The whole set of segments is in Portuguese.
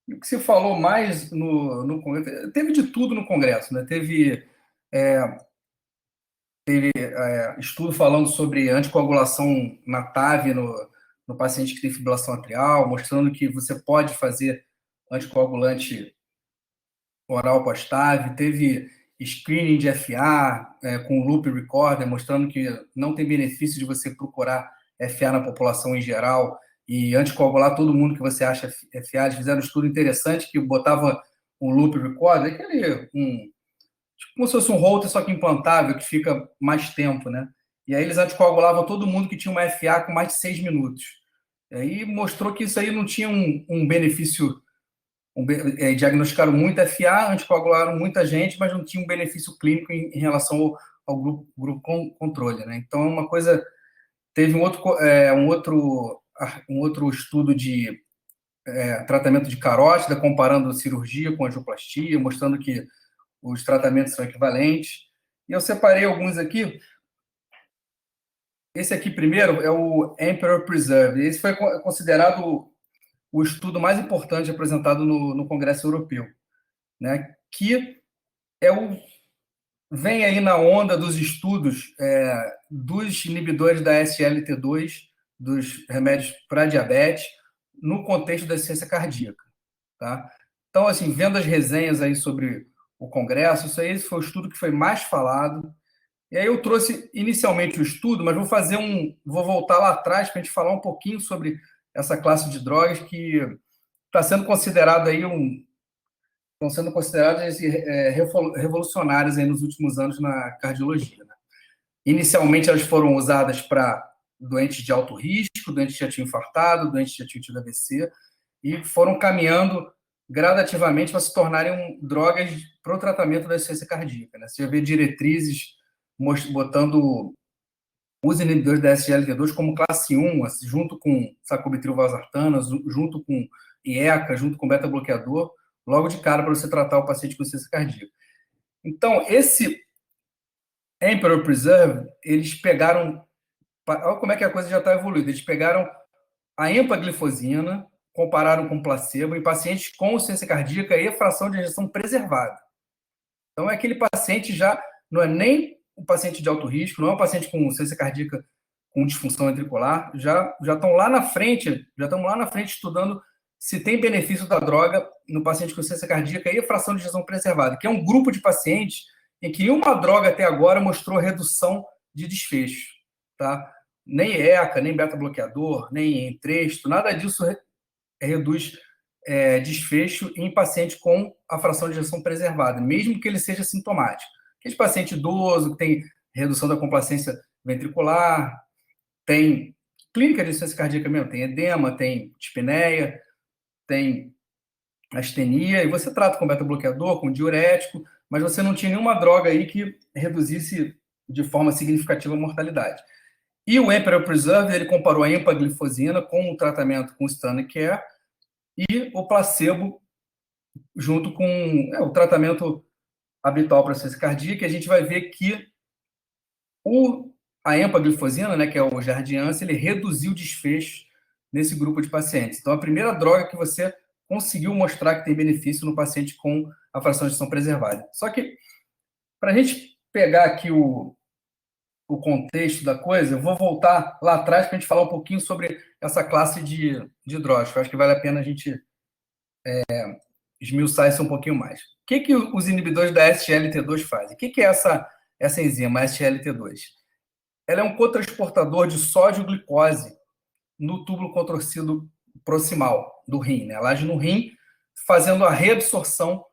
E o que se falou mais no Congresso, teve de tudo no Congresso, né? Teve estudo falando sobre anticoagulação na TAV no paciente que tem fibrilação atrial, mostrando que você pode fazer anticoagulante oral pós-TAV. Teve screening de FA com loop recorder, mostrando que não tem benefício de você procurar FA na população em geral e anticoagular todo mundo que você acha FA. Eles fizeram um estudo interessante que botava um loop recorder, tipo como se fosse um holter, só que implantável, que fica mais tempo, né? E aí eles anticoagulavam todo mundo que tinha uma FA com mais de 6 minutos. E aí mostrou que isso aí não tinha um benefício. Diagnosticaram muita FA, anticoagularam muita gente, mas não tinha um benefício clínico em relação ao grupo controle, né? Então é uma coisa. Teve um outro estudo de tratamento de carótida, comparando cirurgia com angioplastia, mostrando que os tratamentos são equivalentes. E eu separei alguns aqui. Esse aqui primeiro é o Emperor Preserve. Esse foi considerado o estudo mais importante apresentado no Congresso Europeu, né? Que vem aí na onda dos estudos dos inibidores da SGLT2, dos remédios para diabetes, no contexto da ciência cardíaca, tá? Então, assim, vendo as resenhas aí sobre o Congresso, isso aí foi o estudo que foi mais falado. E aí eu trouxe inicialmente o estudo, mas vou voltar lá atrás para a gente falar um pouquinho sobre essa classe de drogas que está sendo considerado aí estão sendo consideradas revolucionárias aí nos últimos anos na cardiologia, né? Inicialmente elas foram usadas para doentes de alto risco, doentes que já tinham infartado, doentes que já tinham tido AVC, e foram caminhando gradativamente para se tornarem drogas para o tratamento da insuficiência cardíaca, né? Você já vê diretrizes botando os inibidores da SGLT2 como classe 1, assim, junto com sacubitril valsartana, junto com IECA, junto com beta-bloqueador, logo de cara para você tratar o paciente com insuficiência cardíaca. Então, esse Emperor Preserve, eles pegaram... Olha como é que a coisa já está evoluída. Eles pegaram a empaglifosina, compararam com placebo em pacientes com insuficiência cardíaca e fração de ejeção preservada. Então, é aquele paciente já não é nem um paciente de alto risco, não é um paciente com insuficiência cardíaca com disfunção ventricular, já estão lá na frente, estudando se tem benefício da droga no paciente com insuficiência cardíaca e fração de ejeção preservada, que é um grupo de pacientes em que uma droga até agora mostrou redução de desfecho, tá? Nem ECA, nem beta-bloqueador, nem Entresto, nada disso reduz desfecho em paciente com a fração de ejeção preservada, mesmo que ele seja sintomático. Aquele paciente idoso que tem redução da complacência ventricular, tem clínica de insuficiência cardíaca mesmo, tem edema, tem dispneia, tem astenia, e você trata com beta-bloqueador, com diurético, mas você não tinha nenhuma droga aí que reduzisse de forma significativa a mortalidade. E o Emperor Preserve, ele comparou a empaglifosina com o tratamento com standard care e o placebo junto com o tratamento habitual para insuficiência cardíaca. A gente vai ver que a empaglifosina, né, que é o Jardiance, ele reduziu o desfecho nesse grupo de pacientes. Então, a primeira droga que você conseguiu mostrar que tem benefício no paciente com a fração de ejeção preservada. Só que, para a gente pegar aqui o contexto da coisa, eu vou voltar lá atrás para a gente falar um pouquinho sobre essa classe de drogas, que eu acho que vale a pena a gente esmiuçar isso um pouquinho mais. O que os inibidores da SGLT2 fazem? O que é essa enzima, SGLT2? Ela é um cotransportador de sódio-glicose no túbulo contorcido proximal do rim, né? Ela age no rim, fazendo a reabsorção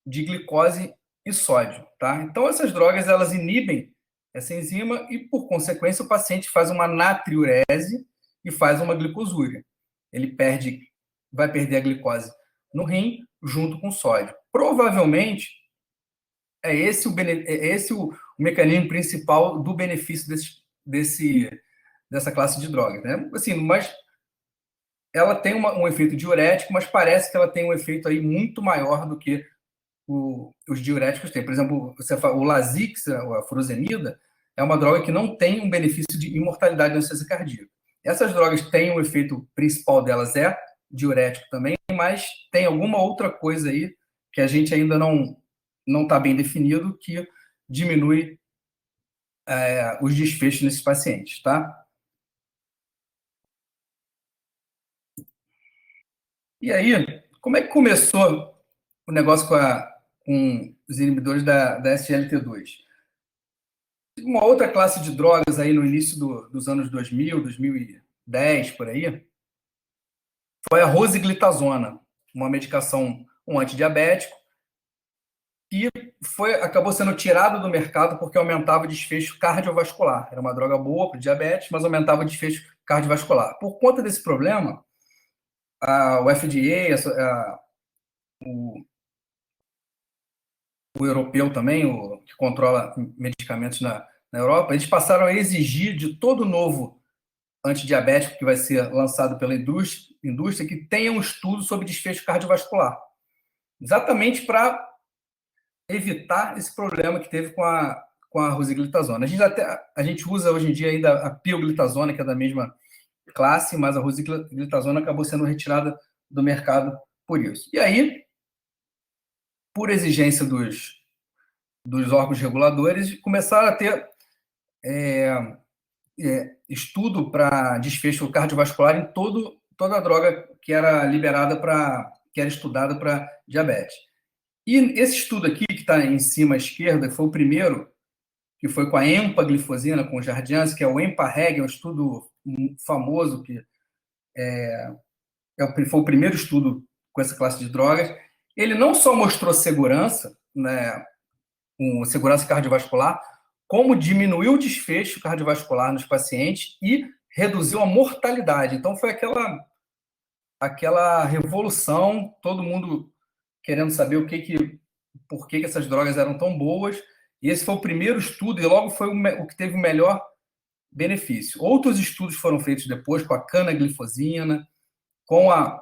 de glicose e sódio, tá? Então, essas drogas, elas inibem essa enzima e, por consequência, o paciente faz uma natriurese e faz uma glicosúria. Ele vai perder a glicose no rim junto com o sódio. Provavelmente, é esse o mecanismo principal do benefício dessa classe de drogas, né? Assim, mas ela tem um efeito diurético, mas parece que ela tem um efeito aí muito maior do que os diuréticos têm. Por exemplo, o Lasix, a furosemida, é uma droga que não tem um benefício de imortalidade na insuficiência cardíaca. Essas drogas têm o efeito principal delas diurético também, mas tem alguma outra coisa aí que a gente ainda não está bem definido, que diminui os desfechos nesses pacientes, tá? E aí, como é que começou o negócio com os inibidores da SGLT2? Uma outra classe de drogas aí no início dos anos 2010, por aí, foi a rosiglitazona, uma medicação, um antidiabético, que acabou sendo tirado do mercado porque aumentava o desfecho cardiovascular. Era uma droga boa para diabetes, mas aumentava o desfecho cardiovascular. Por conta desse problema, o FDA, o europeu também, que controla medicamentos na Europa, eles passaram a exigir de todo novo antidiabético que vai ser lançado pela indústria que tenha um estudo sobre desfecho cardiovascular. Exatamente para evitar esse problema que teve com a rosiglitazona. A gente usa hoje em dia ainda a pioglitazona, que é da mesma classe, mas a rosiglitazona acabou sendo retirada do mercado por isso. E aí, por exigência dos órgãos reguladores, começaram a ter estudo para desfecho cardiovascular em toda a droga que era liberada que era estudada para diabetes. E esse estudo aqui, que está em cima à esquerda, foi o primeiro, que foi com a empaglifosina, com o Jardiance, que é o EMPA-REG, um estudo famoso, que foi o primeiro estudo com essa classe de drogas. Ele não só mostrou segurança, né, com segurança cardiovascular, como diminuiu o desfecho cardiovascular nos pacientes e reduziu a mortalidade. Então, foi aquela revolução, todo mundo querendo saber por que essas drogas eram tão boas. E esse foi o primeiro estudo e logo foi o que teve o melhor benefício. Outros estudos foram feitos depois com a canaglifosina, com a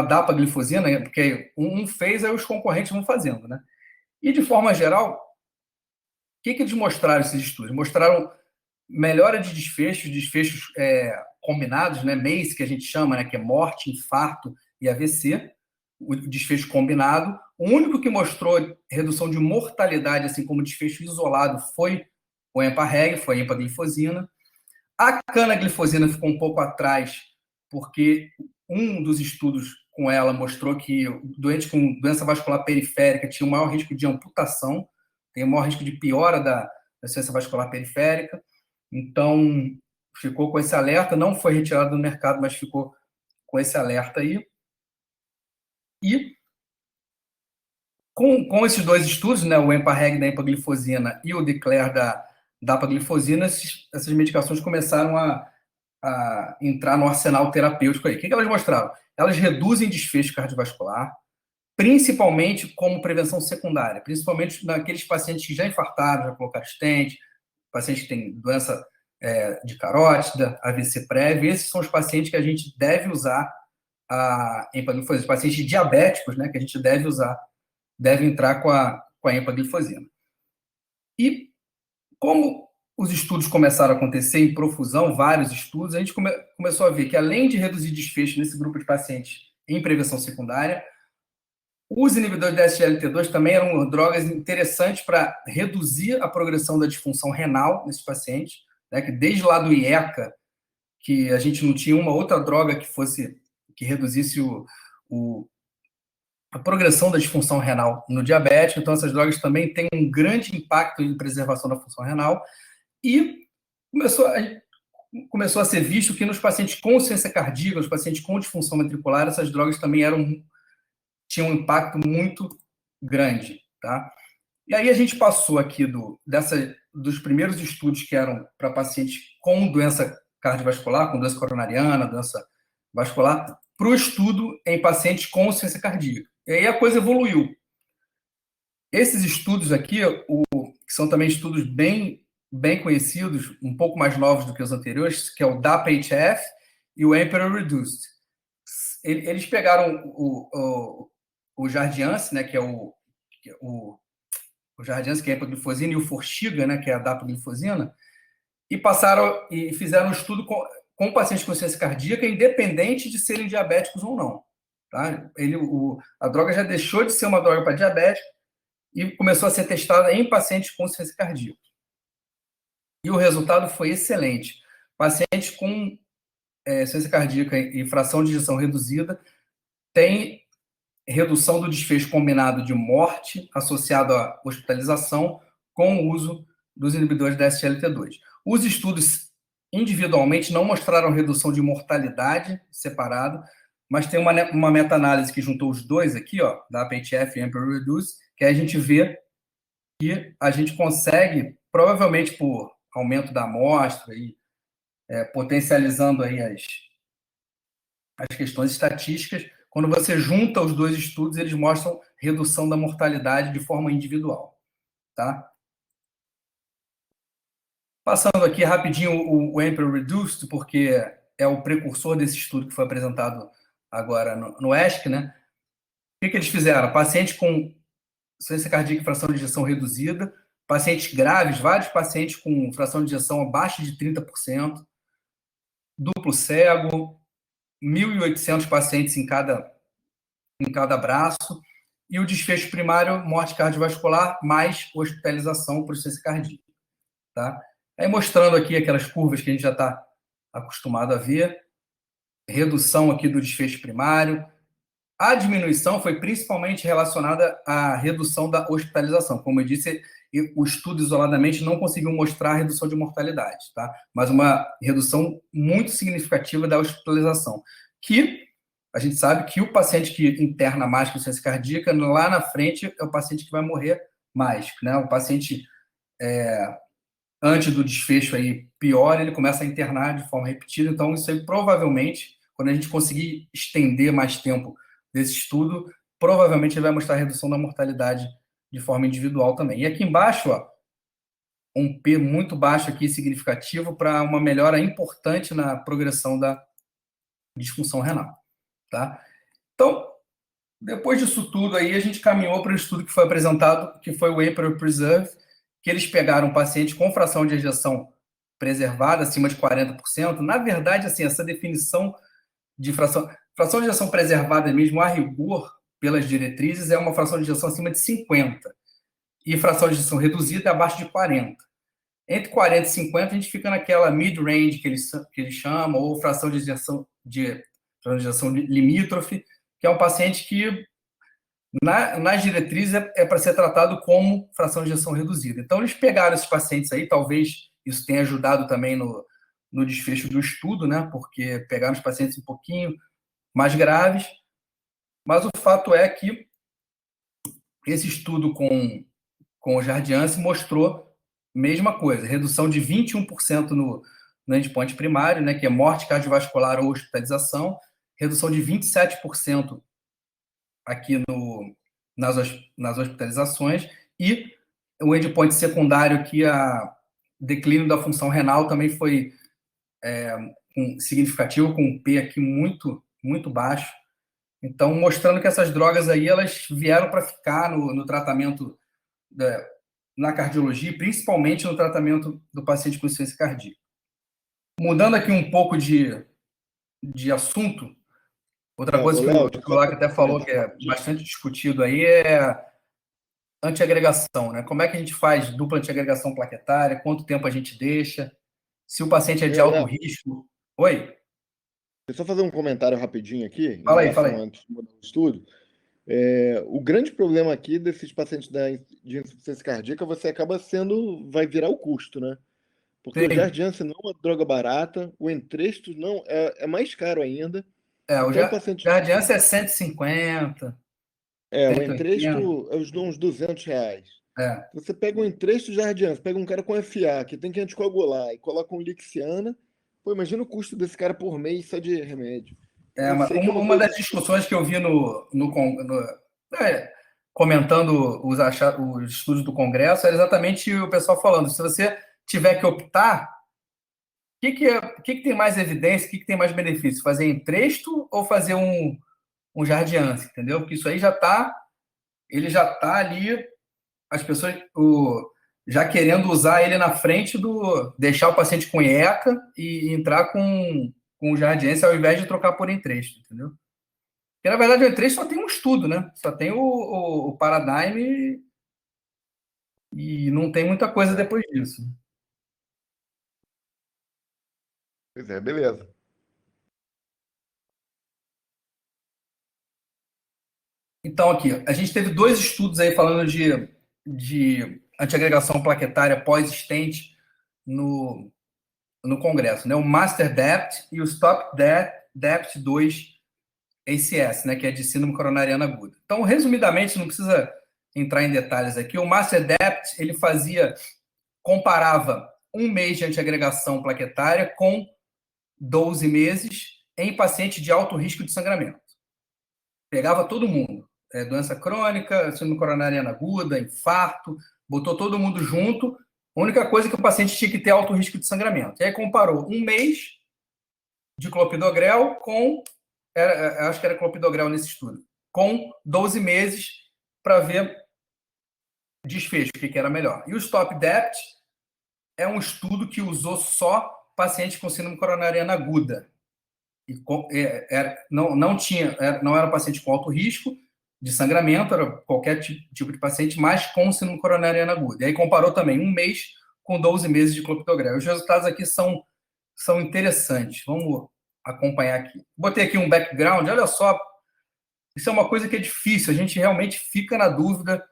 dapaglifosina, porque um fez, aí os concorrentes vão fazendo, né? E, de forma geral, o que eles mostraram, esses estudos? Mostraram melhora de desfechos combinados, né? MACE, que a gente chama, né? Que é morte, infarto e AVC, o desfecho combinado. O único que mostrou redução de mortalidade, assim como desfecho isolado, foi o EMPA-REG, foi a empaglifosina. A canaglifosina ficou um pouco atrás, porque um dos estudos com ela mostrou que doentes com doença vascular periférica tinham o maior risco de amputação, tem o maior risco de piora da doença vascular periférica. Então, ficou com esse alerta, não foi retirado do mercado, mas ficou com esse alerta aí. E com esses dois estudos, né, o EMPA-REG da empaglifosina e o DECLARE da dapaglifosina, essas medicações começaram a entrar no arsenal terapêutico aí. O que elas mostraram? Elas reduzem desfecho cardiovascular, principalmente como prevenção secundária, principalmente naqueles pacientes que já infartaram, já colocaram stent, pacientes que têm doença de carótida, AVC prévio. Esses são os pacientes que a gente deve usar a empaglifosina, os pacientes diabéticos, né, que a gente deve entrar com a empaglifosina. E como os estudos começaram a acontecer em profusão, vários estudos, a gente começou a ver que, além de reduzir desfecho nesse grupo de pacientes em prevenção secundária, os inibidores da SGLT2 também eram drogas interessantes para reduzir a progressão da disfunção renal nesses pacientes, né, que desde lá do IECA, que a gente não tinha uma outra droga que reduzisse a progressão da disfunção renal no diabético. Então, essas drogas também têm um grande impacto em preservação da função renal. E começou a ser visto que nos pacientes com insuficiência cardíaca, nos pacientes com disfunção ventricular, essas drogas também tinham um impacto muito grande, tá? E aí a gente passou aqui dos primeiros estudos que eram para pacientes com doença cardiovascular, com doença coronariana, doença vascular, para o estudo em pacientes com insuficiência cardíaca. E aí a coisa evoluiu. Esses estudos aqui, que são também estudos bem conhecidos, um pouco mais novos do que os anteriores, que é o DAPA-HF e o Emperor Reduced. Eles pegaram o Jardiance, né, que é o Jardiance, que é a empaglifosina, e o Forxiga, né, que é a dapaglifosina, e fizeram um estudo com pacientes com insuficiência cardíaca, independente de serem diabéticos ou não. Tá? A droga já deixou de ser uma droga para diabético e começou a ser testada em pacientes com insuficiência cardíaca. E o resultado foi excelente. Pacientes com insuficiência cardíaca e fração de ejeção reduzida têm redução do desfecho combinado de morte associado à hospitalização com o uso dos inibidores da SGLT2. Os estudos individualmente não mostraram redução de mortalidade separado, mas tem uma meta-análise que juntou os dois aqui, ó, da APHF e Emperor Reduce, que aí a gente vê que a gente consegue, provavelmente por aumento da amostra e potencializando aí as questões estatísticas, quando você junta os dois estudos, eles mostram redução da mortalidade de forma individual, tá? Passando aqui rapidinho o Emperor Reduced, porque é o precursor desse estudo que foi apresentado agora no ESC, né? O que eles fizeram? Pacientes com insuficiência cardíaca e fração de ejeção reduzida, pacientes graves, vários pacientes com fração de ejeção abaixo de 30%, duplo cego, 1.800 pacientes em cada braço, e o desfecho primário, morte cardiovascular, mais hospitalização por insuficiência cardíaca. Tá? Aí mostrando aqui aquelas curvas que a gente já está acostumado a ver, redução aqui do desfecho primário. A diminuição foi principalmente relacionada à redução da hospitalização. Como eu disse, o estudo isoladamente não conseguiu mostrar a redução de mortalidade, tá? Mas uma redução muito significativa da hospitalização, que a gente sabe que o paciente que interna mais com insuficiência cardíaca, lá na frente, é o paciente que vai morrer mais, né? O paciente, antes do desfecho aí pior, ele começa a internar de forma repetida, então isso aí provavelmente, quando a gente conseguir estender mais tempo desse estudo, provavelmente ele vai mostrar a redução da mortalidade de forma individual também. E aqui embaixo, ó, um P muito baixo aqui, significativo, para uma melhora importante na progressão da disfunção renal. Tá? Então, depois disso tudo aí, a gente caminhou para o estudo que foi apresentado, que foi o Emperor Preserve, que eles pegaram pacientes com fração de ejeção preservada, acima de 40%. Na verdade, assim, essa definição de fração de ejeção preservada mesmo, a rigor, pelas diretrizes, é uma fração de ejeção acima de 50%. E fração de ejeção reduzida é abaixo de 40%. Entre 40 e 50, a gente fica naquela mid-range que eles chamam, ou fração de ejeção limítrofe, que é um paciente que, nas diretrizes, é para ser tratado como fração de ejeção reduzida. Então, eles pegaram esses pacientes aí, talvez isso tenha ajudado também no desfecho do estudo, né? Porque pegaram os pacientes um pouquinho mais graves, mas o fato é que esse estudo com o Jardiance mostrou a mesma coisa, redução de 21% no endpoint primário, né, que é morte cardiovascular ou hospitalização, redução de 27% aqui nas hospitalizações, e o endpoint secundário, que a declínio da função renal também foi significativo, com um P aqui muito, muito baixo. Então, mostrando que essas drogas aí, elas vieram para ficar no tratamento na cardiologia, principalmente no tratamento do paciente com insuficiência cardíaca. Mudando aqui um pouco de assunto, outra coisa que o Tulac até falou, que é bastante discutido aí, é antiagregação, né? Como é que a gente faz dupla antiagregação plaquetária, quanto tempo a gente deixa, se o paciente é de alto risco. Oi? Deixa eu só fazer um comentário rapidinho aqui, fala aí. Antes de mudar o estudo. O grande problema aqui desses pacientes de insuficiência cardíaca, você acaba vai virar o custo, né? Porque Sim. o Jardiance não é uma droga barata, o Entresto não é mais caro ainda. Então, o Jardiance é 150. O Entresto é uns R$200. Você pega um Entresto Jardiance, pega um cara com FA, que tem que anticoagular, e coloca um Lixiana, pô, imagina o custo desse cara por mês só de remédio. Uma das discussões que eu vi comentando os estudos do Congresso era exatamente o pessoal falando, se você tiver que optar, o que tem mais evidência, o que tem mais benefício? Fazer Entresto ou fazer um Jardiance, entendeu? Porque isso aí ele já está ali, as pessoas, já querendo usar ele na frente deixar o paciente com ECA e entrar com o Jardiance ao invés de trocar por Entresto, entendeu? Porque, na verdade, o Entresto só tem um estudo, né? Só tem o Paradigm e não tem muita coisa depois disso. Pois é, beleza. Então, aqui, a gente teve 2 estudos aí falando de antiagregação plaquetária pós-stent no Congresso, né? O Master DEPT e o Stop DEPT 2 ACS, né? Que é de síndrome coronariana aguda. Então, resumidamente, não precisa entrar em detalhes aqui. O Master DEPT, ele comparava 1 mês de antiagregação plaquetária com 12 meses em paciente de alto risco de sangramento. Pegava todo mundo. Doença crônica, síndrome coronariana aguda, infarto, botou todo mundo junto. A única coisa é que o paciente tinha que ter alto risco de sangramento. E aí comparou 1 mês de clopidogrel com, acho que era clopidogrel nesse estudo, com 12 meses para ver desfecho, o que era melhor. E o Stop DEPT é um estudo que usou só pacientes com síndrome coronariana aguda. Não era um paciente com alto risco de sangramento, era qualquer tipo de paciente, mas com síndrome coronariana aguda. E aí comparou também 1 mês com 12 meses de clopidogrel. Os resultados aqui são interessantes. Vamos acompanhar aqui. Botei aqui um background, olha só, isso é uma coisa que é difícil, a gente realmente fica na dúvida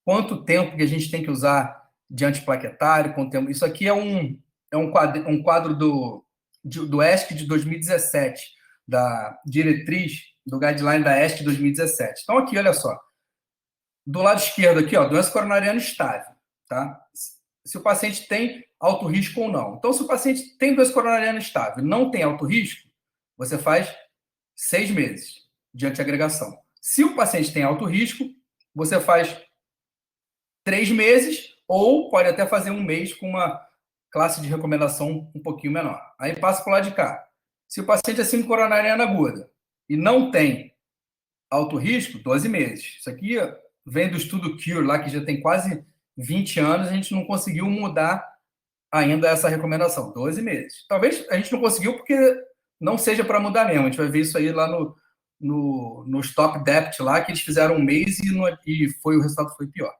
quanto tempo que a gente tem que usar de antiplaquetário, quanto tempo. Isso aqui é um quadro do ESC de 2017, da diretriz do guideline da ESC de 2017. Então, aqui, olha só. Do lado esquerdo aqui, ó, doença coronariana estável, tá? Se o paciente tem alto risco ou não. Então, se o paciente tem doença coronariana estável e não tem alto risco, você faz 6 meses de antiagregação. Se o paciente tem alto risco, você faz 3 meses ou pode até fazer 1 mês com uma classe de recomendação um pouquinho menor. Aí passa para o lado de cá. Se o paciente é síndrome coronariana aguda e não tem alto risco, 12 meses. Isso aqui vem do estudo CURE, lá que já tem quase 20 anos, a gente não conseguiu mudar ainda essa recomendação, 12 meses. Talvez a gente não conseguiu porque não seja para mudar mesmo. A gente vai ver isso aí lá no Stop DEPT lá, que eles fizeram 1 mês e o resultado foi pior.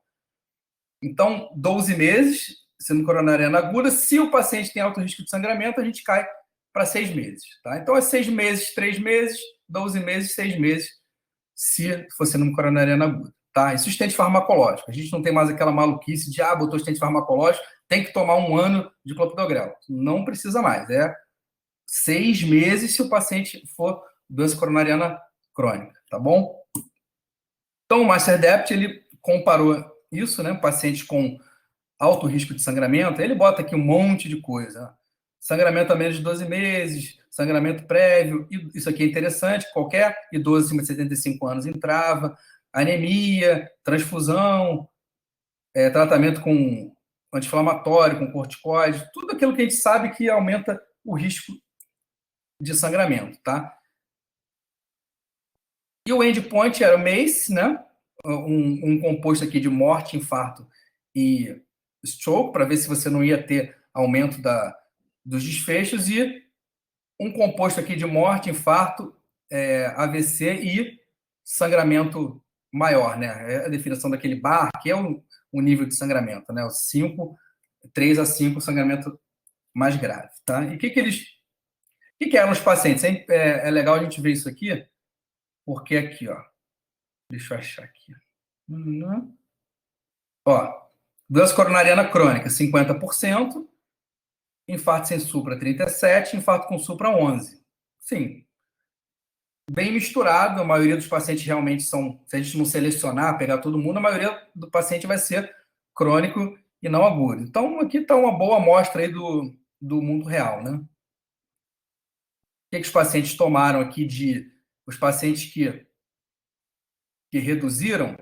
Então, 12 meses, sendo coronariana aguda. Se o paciente tem alto risco de sangramento, a gente cai para 6 meses. Tá? Então, é 6 meses, 3 meses, 12 meses, 6 meses, se for síndrome coronariana aguda. Tá? Isso é estente farmacológico. A gente não tem mais aquela maluquice de, botou estente farmacológico, tem que tomar 1 ano de clopidogrel. Não precisa mais. É 6 meses se o paciente for doença coronariana crônica. Tá bom? Então, o Master DEPT, ele comparou isso, né? Pacientes com alto risco de sangramento, ele bota aqui um monte de coisa. Sangramento a menos de 12 meses, sangramento prévio, isso aqui é interessante, qualquer idoso acima de 75 anos entrava, anemia, transfusão, tratamento com anti-inflamatório, com corticoide, tudo aquilo que a gente sabe que aumenta o risco de sangramento, tá? E o endpoint era o MACE, né? Um composto aqui de morte, infarto e stroke, para ver se você não ia ter aumento dos desfechos, e um composto aqui de morte, infarto, AVC e sangramento maior, né? É a definição daquele bar, que é o nível de sangramento, né? O 3 a 5, sangramento mais grave, tá? E o que eram os pacientes? É legal a gente ver isso aqui, porque aqui, ó, deixa eu achar aqui. Ó, doença coronariana crônica, 50%, infarto sem supra, 37%, infarto com supra, 11%. Sim, bem misturado, a maioria dos pacientes realmente são, se a gente não selecionar, pegar todo mundo, a maioria do paciente vai ser crônico e não agudo. Então, aqui está uma boa amostra aí do mundo real, né? O que os pacientes tomaram aqui os pacientes que reduziram,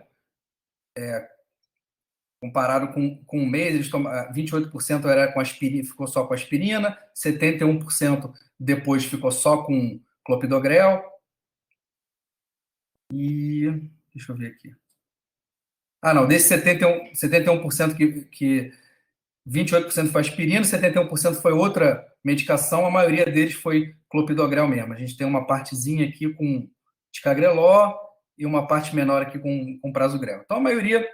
comparado com um mês, eles 28% era com aspirina, ficou só com aspirina, 71% depois ficou só com clopidogrel. E deixa eu ver aqui. Não, desse 71% que 28% foi aspirina, 71% foi outra medicação, a maioria deles foi clopidogrel mesmo. A gente tem uma partezinha aqui com ticagrelor e uma parte menor aqui com prasugrel. Então, a maioria,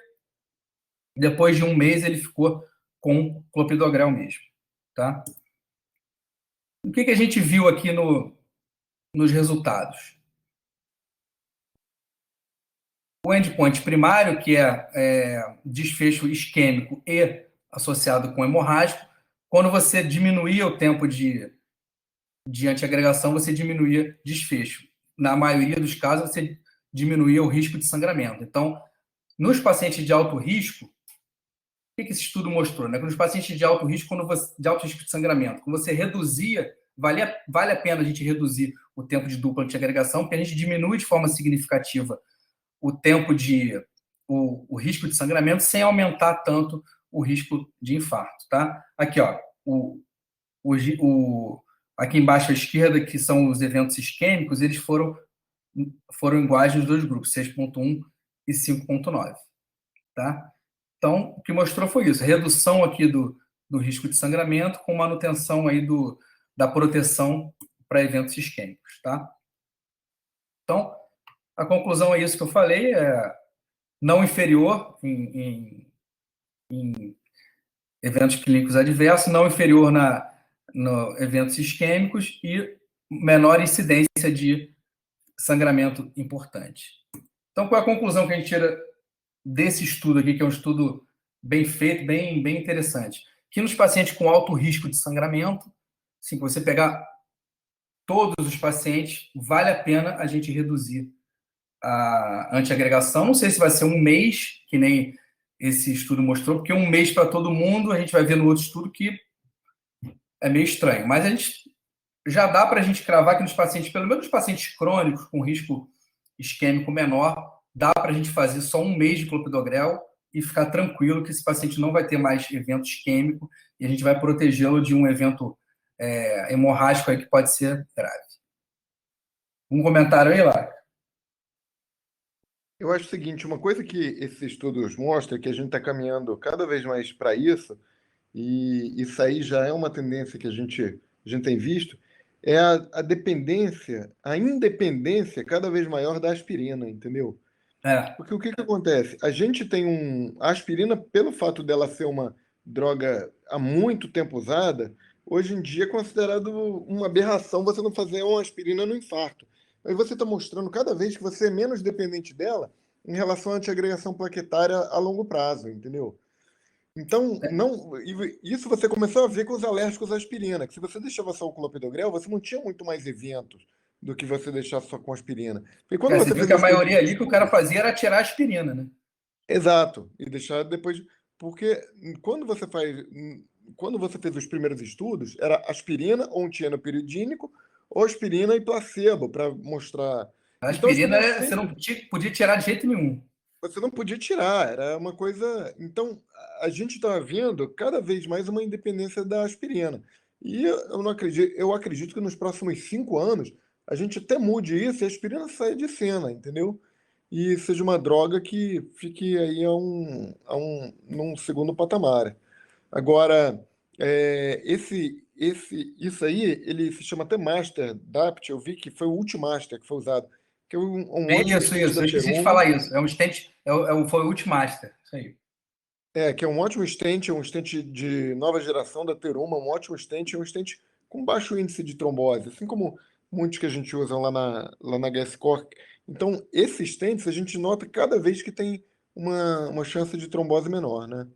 depois de um mês, ele ficou com clopidogrel mesmo, tá? O que a gente viu aqui nos resultados? O endpoint primário, que é desfecho isquêmico e associado com hemorrágico, quando você diminuía o tempo de antiagregação, você diminuía desfecho. Na maioria dos casos, você diminuía o risco de sangramento. Então, nos pacientes de alto risco, o que esse estudo mostrou? Né? Nos pacientes de alto risco, de alto risco de sangramento, quando você reduzia, vale a pena a gente reduzir o tempo de dupla antiagregação, porque a gente diminui de forma significativa o tempo o risco de sangramento sem aumentar tanto o risco de infarto, tá? Aqui, ó, aqui embaixo à esquerda, que são os eventos isquêmicos, eles foram iguais nos dois grupos, 6,1 e 5,9, tá? Então, o que mostrou foi isso, redução aqui do risco de sangramento com manutenção aí da proteção para eventos isquêmicos, tá? Então, a conclusão é isso que eu falei, não inferior em eventos clínicos adversos, não inferior no eventos isquêmicos e menor incidência de sangramento importante. Então, qual é a conclusão que a gente tira desse estudo aqui, que é um estudo bem feito, bem interessante? Que nos pacientes com alto risco de sangramento, se você pegar todos os pacientes, vale a pena a gente reduzir a antiagregação. Não sei se vai ser um mês, que nem esse estudo mostrou, porque um mês para todo mundo, a gente vai ver no outro estudo que é meio estranho. Mas já dá para a gente cravar que nos pacientes, pelo menos nos pacientes crônicos, com risco isquêmico menor, dá para a gente fazer só um mês de clopidogrel e ficar tranquilo que esse paciente não vai ter mais evento isquêmico e a gente vai protegê-lo de um evento hemorrágico aí que pode ser grave. Um comentário aí, Lara? Eu acho o seguinte, uma coisa que esses estudos mostram é que a gente está caminhando cada vez mais para isso, e isso aí já é uma tendência que a gente tem visto, é a dependência, a independência cada vez maior da aspirina, entendeu? Porque o que acontece? A gente tem a aspirina, pelo fato dela ser uma droga há muito tempo usada, hoje em dia é considerado uma aberração você não fazer uma aspirina no infarto. Aí você está mostrando cada vez que você é menos dependente dela em relação à antiagregação plaquetária a longo prazo, entendeu? Então, isso você começou a ver com os alérgicos à aspirina, que se você deixava só o clopidogrel, você não tinha muito mais eventos do que você deixar só com aspirina. Porque quando você viu que a maioria ali que o cara fazia era tirar a aspirina, né? Exato, e deixar depois... Porque quando você fez os primeiros estudos, era aspirina ou um tienopiridínico, ou aspirina e placebo, para mostrar... A aspirina você não podia tirar de jeito nenhum. Você não podia tirar, era uma coisa... Então, a gente está vendo cada vez mais uma independência da aspirina. E eu acredito que nos próximos 5 anos a gente até mude isso e a aspirina saia de cena, entendeu? E seja uma droga que fique aí num segundo patamar. Agora, isso aí, ele se chama até Master DAPT, eu vi que foi o Ultimaster que foi usado. Que é isso, eu esqueci de falar isso. É um stent, foi o Ultimaster, isso aí. Que é um ótimo stent, um stent de nova geração da Terumo, um ótimo stent, um stent com baixo índice de trombose, assim como muitos que a gente usa lá na GSCOR. Então, esses stents a gente nota cada vez que tem uma chance de trombose menor, né?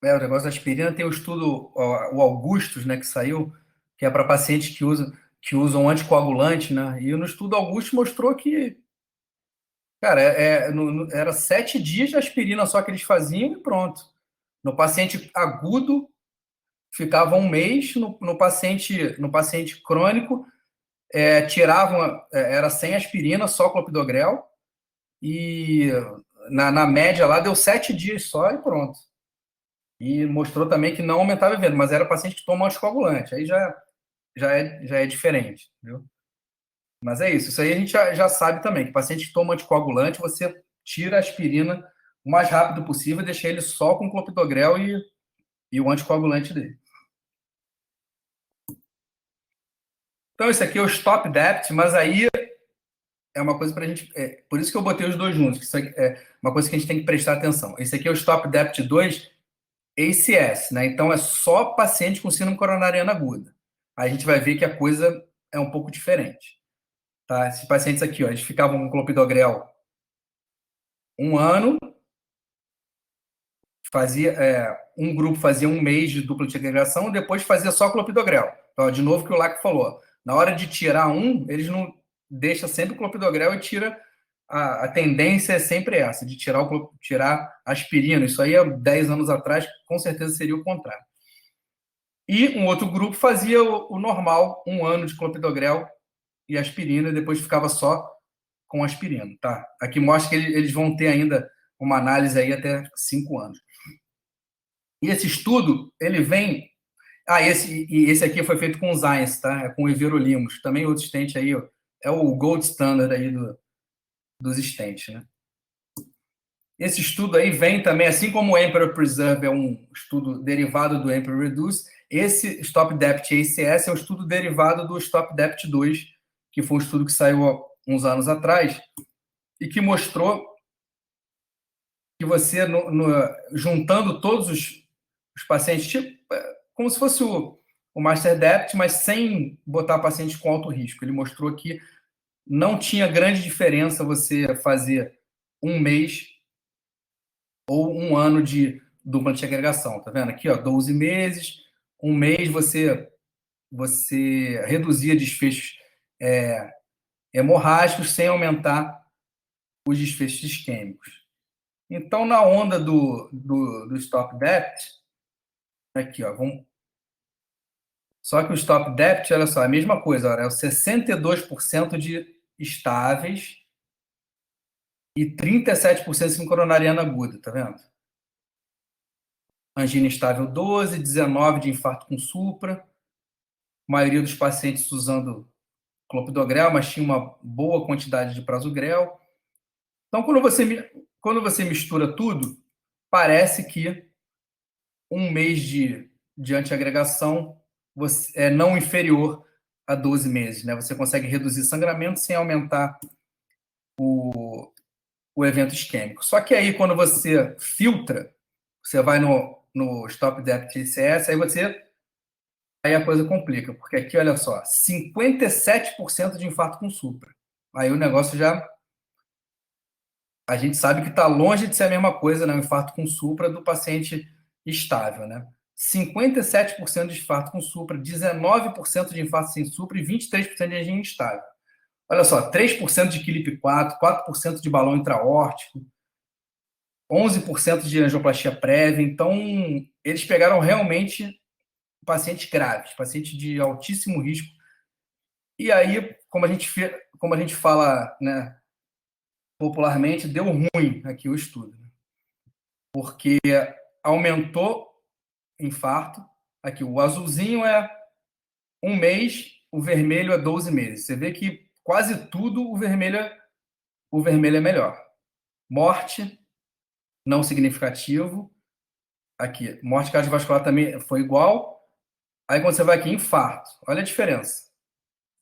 O negócio da aspirina tem o estudo, o Augustus, né, que saiu, que é para pacientes que usam anticoagulante, né? E no estudo Augustus mostrou que, cara, era 7 dias de aspirina só que eles faziam e pronto. No paciente agudo, ficava um mês, no paciente crônico, tiravam, era sem aspirina, só clopidogrel, e na média lá deu 7 dias só e pronto. E mostrou também que não aumentava o evento, mas era paciente que toma anticoagulante, aí já é diferente, entendeu? Mas é isso. Isso aí a gente já sabe também, que paciente que toma anticoagulante, você tira a aspirina o mais rápido possível, deixa ele só com clopidogrel e o anticoagulante dele. Então, isso aqui é o stop dept, mas aí é uma coisa para a gente... por isso que eu botei os dois juntos, que isso é uma coisa que a gente tem que prestar atenção. Esse aqui é o stop dept 2 ACS, né? Então, é só paciente com síndrome coronariana aguda. Aí a gente vai ver que a coisa é um pouco diferente. Tá? Esses pacientes aqui, ó, eles ficavam com clopidogrel 1 ano, um grupo fazia 1 mês de dupla antiagregação, depois fazia só clopidogrel. Então, de novo, que o LAC falou, na hora de tirar eles não deixam sempre o clopidogrel e tira. A tendência é sempre essa, de tirar a aspirina. Isso aí, há 10 anos atrás, com certeza seria o contrário. E um outro grupo fazia o normal, 1 ano de clopidogrel e aspirina, e depois ficava só com aspirina, tá? Aqui mostra que eles vão ter ainda uma análise aí até 5 anos. E esse estudo, ele vem... esse aqui foi feito com o Zayas, tá? É com o everolimus. Também outro stent aí, ó, é o gold standard aí dos stents, né? Esse estudo aí vem também, assim como o Emperor Preserve é um estudo derivado do Emperor Reduce, esse Stop Dept ACS é um estudo derivado do Stop Dept 2, que foi um estudo que saiu há uns anos atrás e que mostrou que você, juntando todos os pacientes, tipo, como se fosse o Master Dept, mas sem botar pacientes com alto risco. Ele mostrou que não tinha grande diferença você fazer 1 mês ou 1 ano de dupla antiagregação. Tá vendo aqui, ó, 12 meses, 1 mês você reduzia desfechos hemorrágicos sem aumentar os desfechos isquêmicos. Então, na onda do Stop Dept, aqui, ó, só que o Stop Dept, olha só, é a mesma coisa, olha, é o 62% de estáveis e 37% de coronariana aguda, tá vendo? Angina estável 12, 19 de infarto com supra, a maioria dos pacientes usando clopidogrel, mas tinha uma boa quantidade de prasugrel. Então, quando você mistura tudo, parece que 1 mês de antiagregação é não inferior a 12 meses, né? Você consegue reduzir sangramento sem aumentar o evento isquêmico. Só que aí, quando você filtra, você vai no Stop Dept ACS, aí a coisa complica, porque aqui, olha só, 57% de infarto com supra. Aí o negócio já... A gente sabe que está longe de ser a mesma coisa, né? O infarto com supra do paciente estável, né? 57% de infarto com supra, 19% de infarto sem supra e 23% de angina instável. Olha só, 3% de QLIP4, 4% de balão intraórtico, 11% de angioplastia prévia. Então, eles pegaram realmente pacientes graves, pacientes de altíssimo risco. E aí, como a gente fala, né, popularmente, deu ruim aqui o estudo, porque aumentou infarto. Aqui, o azulzinho é 1 mês, o vermelho é 12 meses. Você vê que quase tudo o vermelho é melhor. Morte, não significativo. Aqui, morte cardiovascular também foi igual. Aí, quando você vai aqui, infarto, olha a diferença.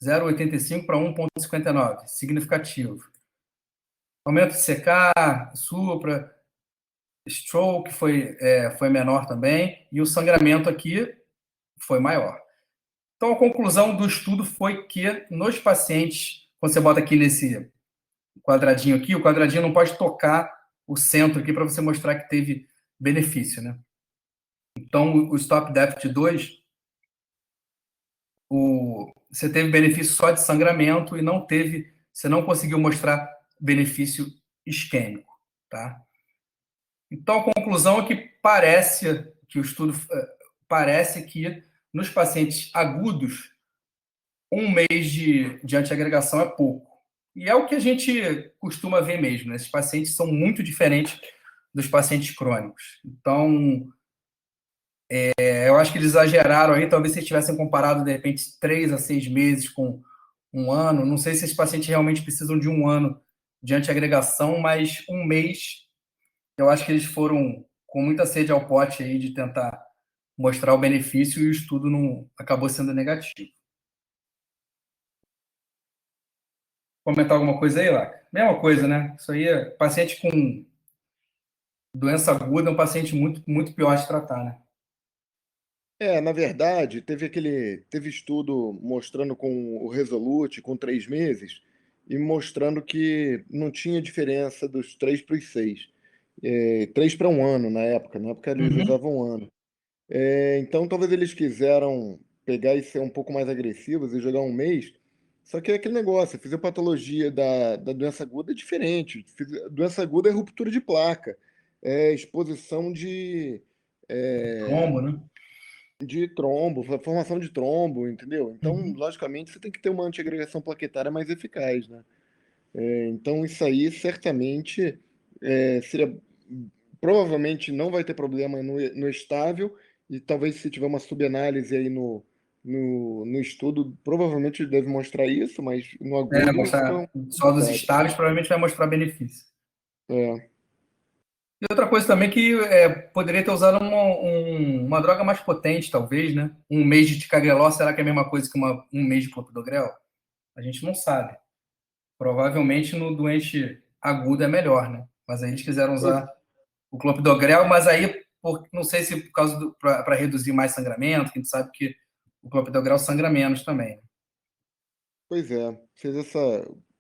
0,85 para 1,59, significativo. Aumento de CK, supra, stroke foi menor também, e o sangramento aqui foi maior. Então, a conclusão do estudo foi que nos pacientes, quando você bota aqui nesse quadradinho aqui, o quadradinho não pode tocar o centro aqui para você mostrar que teve benefício, né? Então, o Stop Dept 2, você teve benefício só de sangramento e você não conseguiu mostrar benefício isquêmico, tá? Então, a conclusão é que parece que nos pacientes agudos, 1 mês de antiagregação é pouco. E é o que a gente costuma ver mesmo, né? Esses pacientes são muito diferentes dos pacientes crônicos. Então, eu acho que eles exageraram aí, talvez se tivessem comparado, de repente, 3 a 6 meses com um ano. Não sei se esses pacientes realmente precisam de um ano de antiagregação, mas um mês, eu acho que eles foram com muita sede ao pote aí de tentar mostrar o benefício e o estudo não acabou sendo negativo. Comentar alguma coisa aí, Laca? Mesma coisa, né? Isso aí é paciente com doença aguda, é um paciente muito, muito pior de tratar, né? Na verdade, teve estudo mostrando com o Resolute, com 3 meses, e mostrando que não tinha diferença dos 3 para os 6. 3 para um ano na época eles Uhum. usavam um ano. Então talvez eles quiseram pegar e ser um pouco mais agressivos e jogar um mês, só que é aquele negócio, a fisiopatologia da doença aguda é diferente. Doença aguda é ruptura de placa, é exposição Trombo, né? de trombo, formação de trombo, entendeu? Então, Uhum. logicamente, você tem que ter uma antiagregação plaquetária mais eficaz, né? Então, isso aí certamente seria. Provavelmente não vai ter problema no estável, e talvez se tiver uma subanálise aí no estudo, provavelmente deve mostrar isso, mas no agudo fica Mostrar um pouco só dos complicado. estáveis provavelmente vai mostrar benefício. É, E outra coisa também que poderia ter usado uma droga mais potente, talvez, né? Um mês de ticagrelor, será que é a mesma coisa que um mês de clopidogrel? A gente não sabe. Provavelmente no doente agudo é melhor, né? Mas aí eles quiseram pois, usar o clopidogrel, mas aí, não sei se por causa para reduzir mais sangramento, que a gente sabe que o clopidogrel sangra menos também, né? pois é, fez essa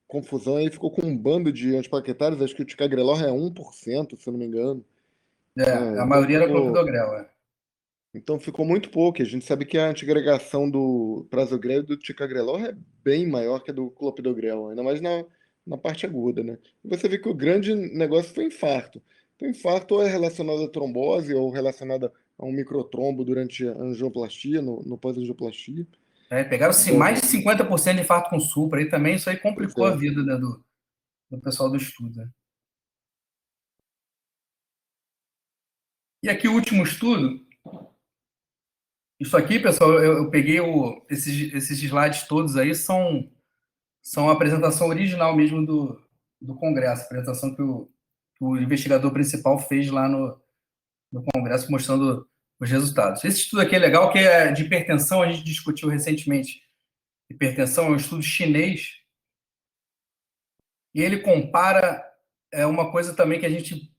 confusão aí, ficou com um bando de antiplaquetários, acho que o ticagrelor é 1%, se eu não me engano. A Então maioria era ficou, clopidogrel, então ficou muito pouco. A gente sabe que a antiagregação do prasugrel e do ticagrelor é bem maior que a do clopidogrel, ainda mais na parte aguda, né? E você vê que o grande negócio foi infarto. Então, infarto ou é relacionado à trombose ou relacionado a um microtrombo durante a angioplastia, no pós-angioplastia. Pegaram mais Então, de 50% de infarto com supra, aí também isso aí pois complicou a é. vida, né, do pessoal do estudo, né? E aqui o último estudo, isso aqui, pessoal, eu peguei esses slides todos aí, são a apresentação original mesmo do Congresso, a apresentação que o investigador principal fez lá no Congresso, mostrando os resultados. Esse estudo aqui é legal, que é de hipertensão, a gente discutiu recentemente. Hipertensão é um estudo chinês, e ele compara uma coisa também que a gente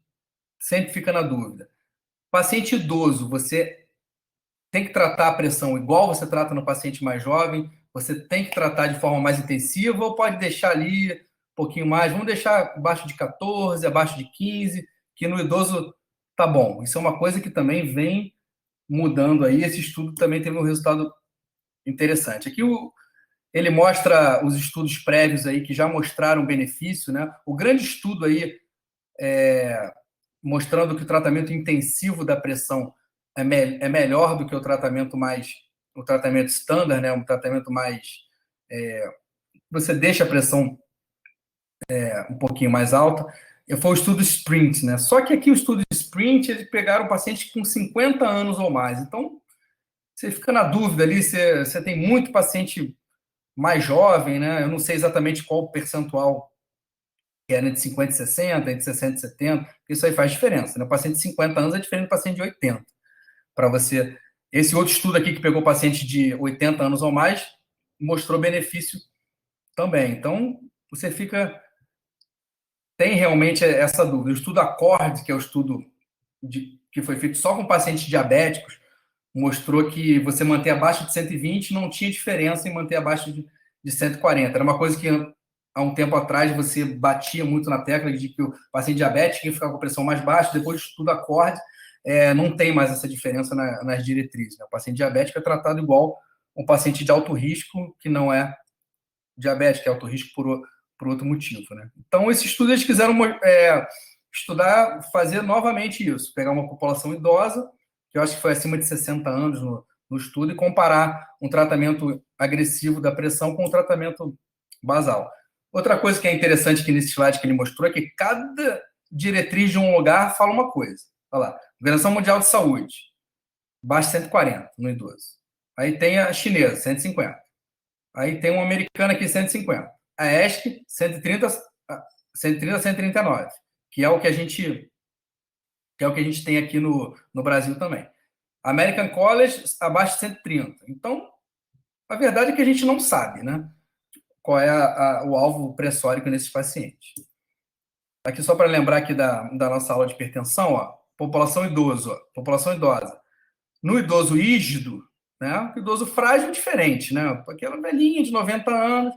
sempre fica na dúvida. Paciente idoso, você tem que tratar a pressão igual você trata no paciente mais jovem? Você tem que tratar de forma mais intensiva ou pode deixar ali um pouquinho mais? Vamos deixar abaixo de 14, abaixo de 15, que no idoso tá bom. Isso é uma coisa que também vem mudando aí. Esse estudo também teve um resultado interessante. Aqui ele mostra os estudos prévios aí que já mostraram benefício, né? O grande estudo aí mostrando que o tratamento intensivo da pressão é melhor do que o tratamento standard, né? Um tratamento mais você deixa a pressão um pouquinho mais alta. Foi o estudo Sprint, né? Só que aqui o estudo Sprint eles pegaram pacientes com 50 anos ou mais. Então você fica na dúvida ali, você tem muito paciente mais jovem, né? Eu não sei exatamente qual o percentual que é, né, de 50 e 60, de 60 e 70, isso aí faz diferença, né? O paciente de 50 anos é diferente do paciente de 80. Para você. Esse outro estudo aqui que pegou paciente de 80 anos ou mais mostrou benefício também. Então, você fica. Tem realmente essa dúvida. O estudo ACCORD, que é o estudo que foi feito só com pacientes diabéticos, mostrou que você manter abaixo de 120 não tinha diferença em manter abaixo de 140. Era uma coisa que há um tempo atrás você batia muito na tecla de que o paciente diabético ia ficar com a pressão mais baixa, depois do estudo ACCORD, não tem mais essa diferença nas diretrizes. Né? O paciente diabético é tratado igual um paciente de alto risco, que não é diabético, é alto risco por outro motivo. Né? Então, esses estudos eles quiseram estudar, fazer novamente isso, pegar uma população idosa, que eu acho que foi acima de 60 anos no estudo, e comparar um tratamento agressivo da pressão com um tratamento basal. Outra coisa que é interessante aqui nesse slide que ele mostrou é que cada diretriz de um lugar fala uma coisa. Olha lá, Organização Mundial de Saúde, baixa 140 no idoso. Aí tem a chinesa, 150. Aí tem um americano aqui, 150. A ESC, 130, 130, 139, que é o que a gente tem aqui no Brasil também. American College, abaixo de 130. Então, a verdade é que a gente não sabe, né? Qual é o alvo pressórico nesses pacientes. Aqui só para lembrar aqui da nossa aula de hipertensão, ó, população idosa, população idosa. No idoso rígido, né? O idoso frágil é diferente, né? Aquela velhinha de 90 anos,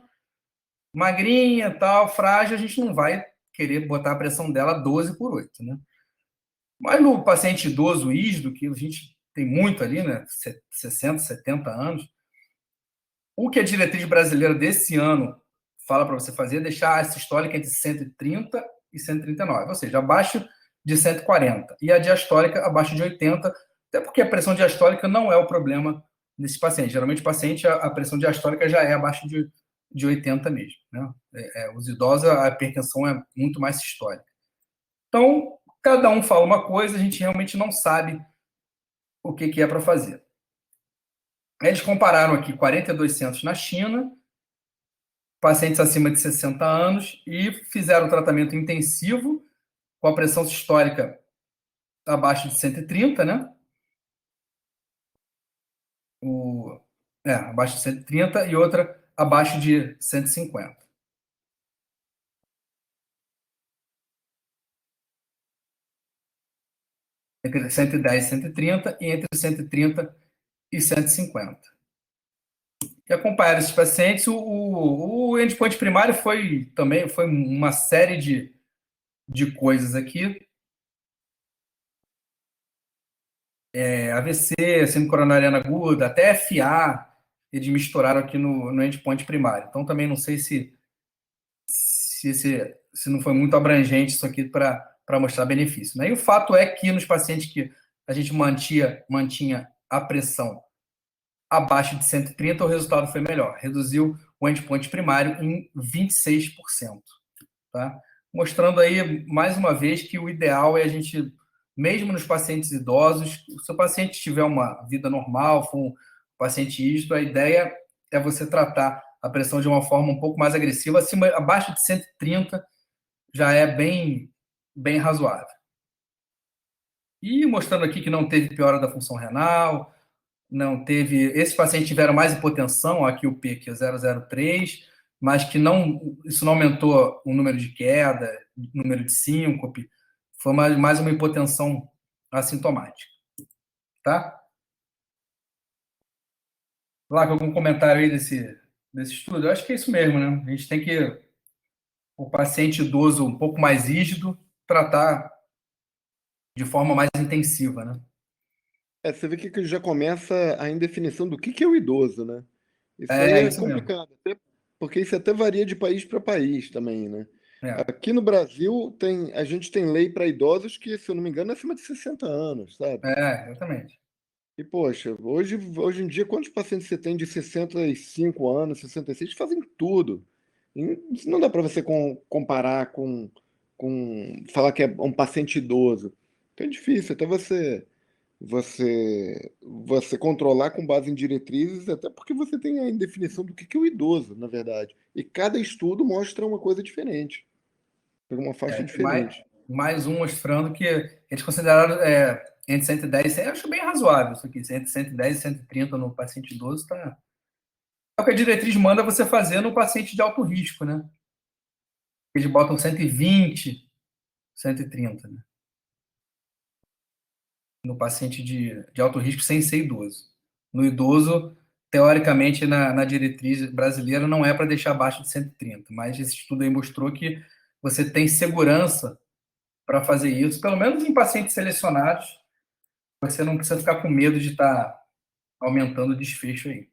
magrinha, tal, frágil, a gente não vai querer botar a pressão dela 12/8, né? Mas no paciente idoso rígido, que a gente tem muito ali, né? 60, 70 anos, o que a diretriz brasileira desse ano fala para você fazer é deixar a sistólica entre 130 e 139, ou seja, abaixo de 140, e a diastólica abaixo de 80, até porque a pressão diastólica não é o problema nesse paciente. Geralmente, o paciente, a pressão diastólica já é abaixo de 80 mesmo, né? Os idosos, a hipertensão é muito mais sistólica. Então, cada um fala uma coisa, a gente realmente não sabe o que é para fazer. Eles compararam aqui 42 centros na China, pacientes acima de 60 anos, e fizeram tratamento intensivo com a pressão sistólica abaixo de 130, né? Abaixo de 130 e outra abaixo de 150. Entre 110 e 130 e entre 130 e 150. E acompanhar esses pacientes, o endpoint primário foi uma série de coisas aqui. AVC, síndrome coronariana aguda, até FA, eles misturaram aqui no endpoint primário. Então, também não sei se não foi muito abrangente isso aqui para mostrar benefício, né? E o fato é que nos pacientes que a gente mantinha a pressão abaixo de 130, o resultado foi melhor. Reduziu o endpoint primário em 26%. Tá? Mostrando aí, mais uma vez, que o ideal é a gente, mesmo nos pacientes idosos, se o paciente tiver uma vida normal, for um paciente rígido, a ideia é você tratar a pressão de uma forma um pouco mais agressiva, abaixo de 130 já é bem razoável. E mostrando aqui que não teve piora da função renal, não teve. Esses pacientes tiveram mais hipotensão, aqui o P, que é 003, mas que isso não aumentou o número de queda, número de síncope, foi mais uma hipotensão assintomática. Tá? Lá, com algum comentário aí desse estudo? Eu acho que é isso mesmo, né? A gente tem que, o paciente idoso um pouco mais rígido, tratar de forma mais intensiva, né? Você vê que já começa a indefinição do que é o idoso, né? Isso aí é Isso complicado, porque isso até varia de país para país também, né? mesmo. Aqui no Brasil, a gente tem lei para idosos que, se eu não me engano, é acima de 60 anos, sabe? Exatamente. E, poxa, hoje em dia, quantos pacientes você tem de 65 anos, 66, que fazem tudo? E não dá para você comparar com falar que é um paciente idoso. Então é difícil, até você controlar com base em diretrizes, até porque você tem a indefinição do que é o idoso, na verdade. E cada estudo mostra uma coisa diferente, uma faixa diferente. Mais um mostrando que eles consideraram entre 110 e 100, eu acho bem razoável isso aqui, entre 110 e 130 no paciente idoso, tá? É o que a diretriz manda você fazer no paciente de alto risco, né? Eles botam 120, 130, né? No paciente de alto risco sem ser idoso. No idoso, teoricamente, na diretriz brasileira, não é para deixar abaixo de 130, mas esse estudo aí mostrou que você tem segurança para fazer isso, pelo menos em pacientes selecionados, você não precisa ficar com medo de estar aumentando o desfecho aí.